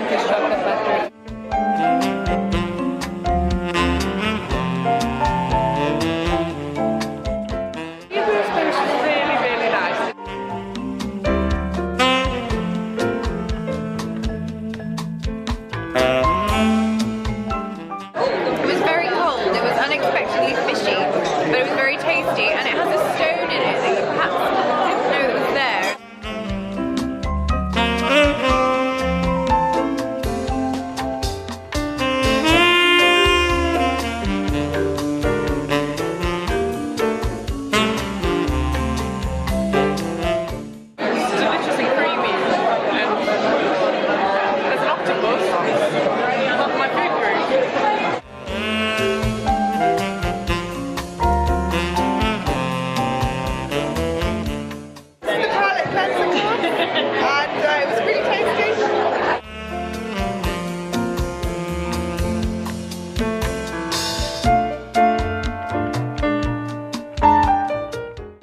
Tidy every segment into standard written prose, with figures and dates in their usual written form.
Yonkers Chocolate Factory. And it has a stone in it that you perhaps didn't know that was there. It's delicious and creamy. And there's an octopus. That's my food group.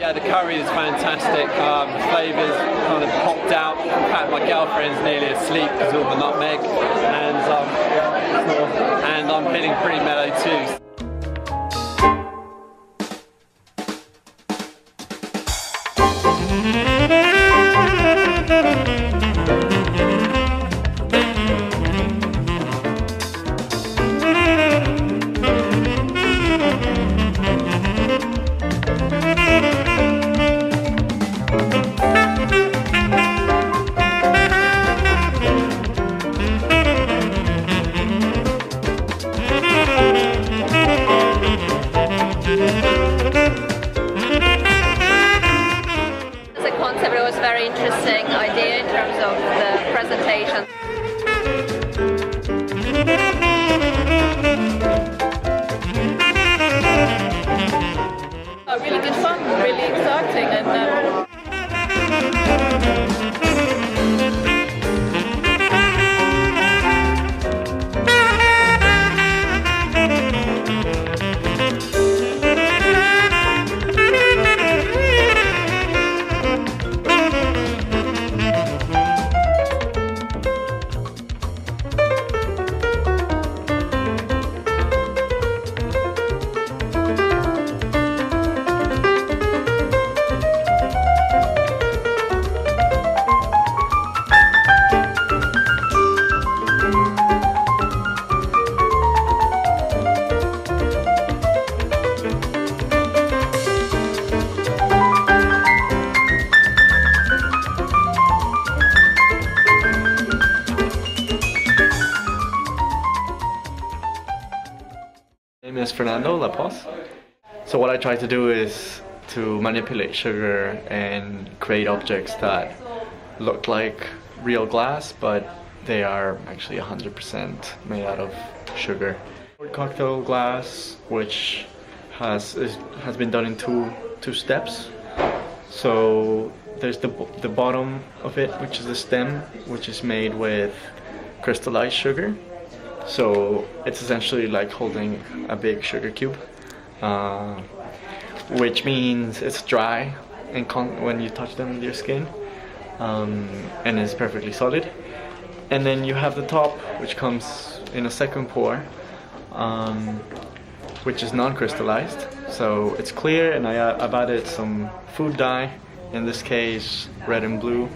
The curry is fantastic, flavours kind of popped out. In fact, my girlfriend's nearly asleep because of all the nutmeg, and I'm feeling pretty mellow too. Interesting idea in terms of the presentation. Really good fun, really exciting, and My name is Fernando, Laposse. So what I try to do is to manipulate sugar and create objects that look like real glass, but they are actually 100% made out of sugar. Cocktail glass, which has been done in two steps. So there's the bottom of it, which is the stem, which is made with crystallized sugar. So it's essentially like holding a big sugar cube, which means it's dry and when you touch them with your skin, and it's perfectly solid. And then you have the top, which comes in a second pour, which is non-crystallized. So it's clear, and I've added some food dye, in this case red and blue,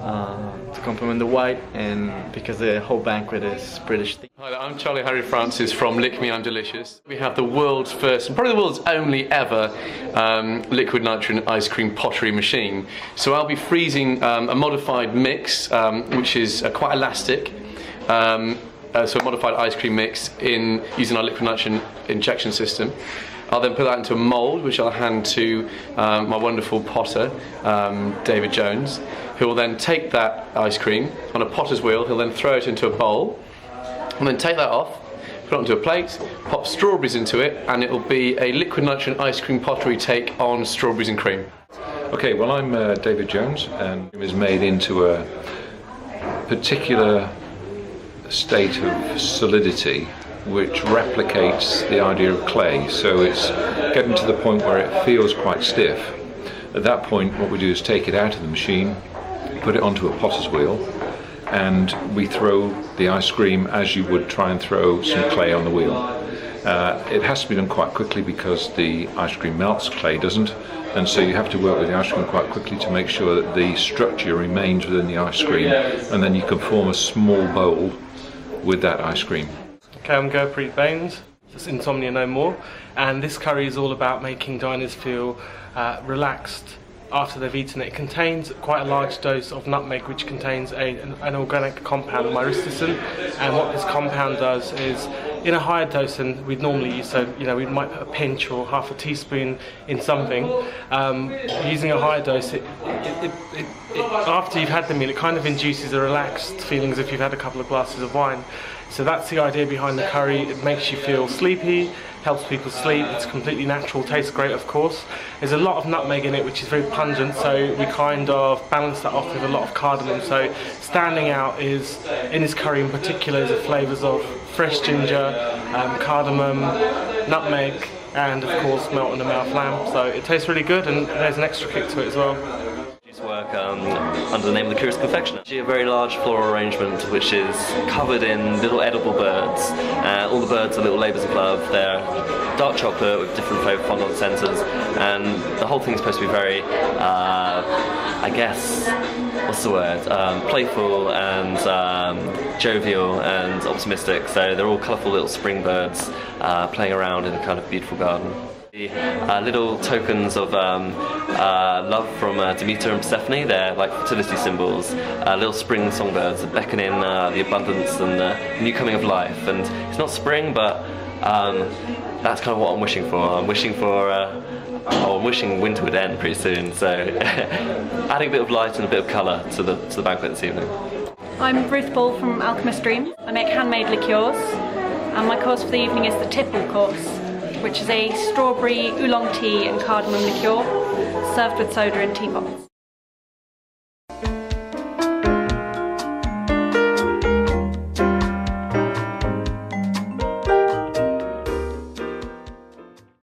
to complement the white, and because the whole banquet is British themed. Hi there, I'm Charlie Harry Francis from Lick Me I'm Delicious. We have the world's first, and probably the world's only ever, liquid nitrogen ice cream pottery machine. So I'll be freezing a modified mix, which is quite elastic. So a modified ice cream mix using our liquid nitrogen injection system. I'll then put that into a mould, which I'll hand to my wonderful potter, David Jones, who will then take that ice cream on a potter's wheel. He'll then throw it into a bowl, and then take that off, put it onto a plate, pop strawberries into it, and it will be a liquid nitrogen ice cream pottery take on strawberries and cream. Okay, well I'm David Jones, and it is made into a particular state of solidity which replicates the idea of clay, so it's getting to the point where it feels quite stiff. At that point what we do is take it out of the machine, put it onto a potter's wheel, and we throw the ice cream as you would try and throw some clay on the wheel. It has to be done quite quickly because the ice cream melts, clay doesn't, and so you have to work with the ice cream quite quickly to make sure that the structure remains within the ice cream, and then you can form a small bowl with that ice cream. Okay, I'm Gurpreet Baines, it's Insomnia No More, and this curry is all about making diners feel relaxed after they've eaten it. It contains quite a large dose of nutmeg, which contains an organic compound, myristicin, and what this compound does is, in a higher dose than we'd normally use, so we might put a pinch or half a teaspoon in something, using a higher dose, after you've had the meal, it kind of induces a relaxed feeling as if you've had a couple of glasses of wine. So that's the idea behind the curry. It makes you feel sleepy, helps people sleep, it's completely natural, tastes great of course. There's a lot of nutmeg in it which is very pungent, so we kind of balance that off with a lot of cardamom. So standing out is, in this curry in particular, is the flavours of fresh ginger, cardamom, nutmeg, and of course melt in the mouth lamb. So it tastes really good, and there's an extra kick to it as well. Work under the name of the Curious Confectioner. Actually a very large floral arrangement which is covered in little edible birds. All the birds are little labours of love. They're dark chocolate with different flavoured fondant centres, and the whole thing's supposed to be very, I guess, what's the word, playful and jovial and optimistic. So they're all colourful little spring birds playing around in a kind of beautiful garden. Little tokens of love from Demeter and Persephone. They're like fertility symbols, little spring songbirds beckoning the abundance and the new coming of life. And it's not spring, but that's kind of what I'm wishing for. I'm wishing winter would end pretty soon. So adding a bit of light and a bit of colour to the banquet this evening. I'm Breathable from Alchemist Dreams. I make handmade liqueurs, and my course for the evening is the Tipple course, which is a strawberry oolong tea and cardamom liqueur served with soda in teapots.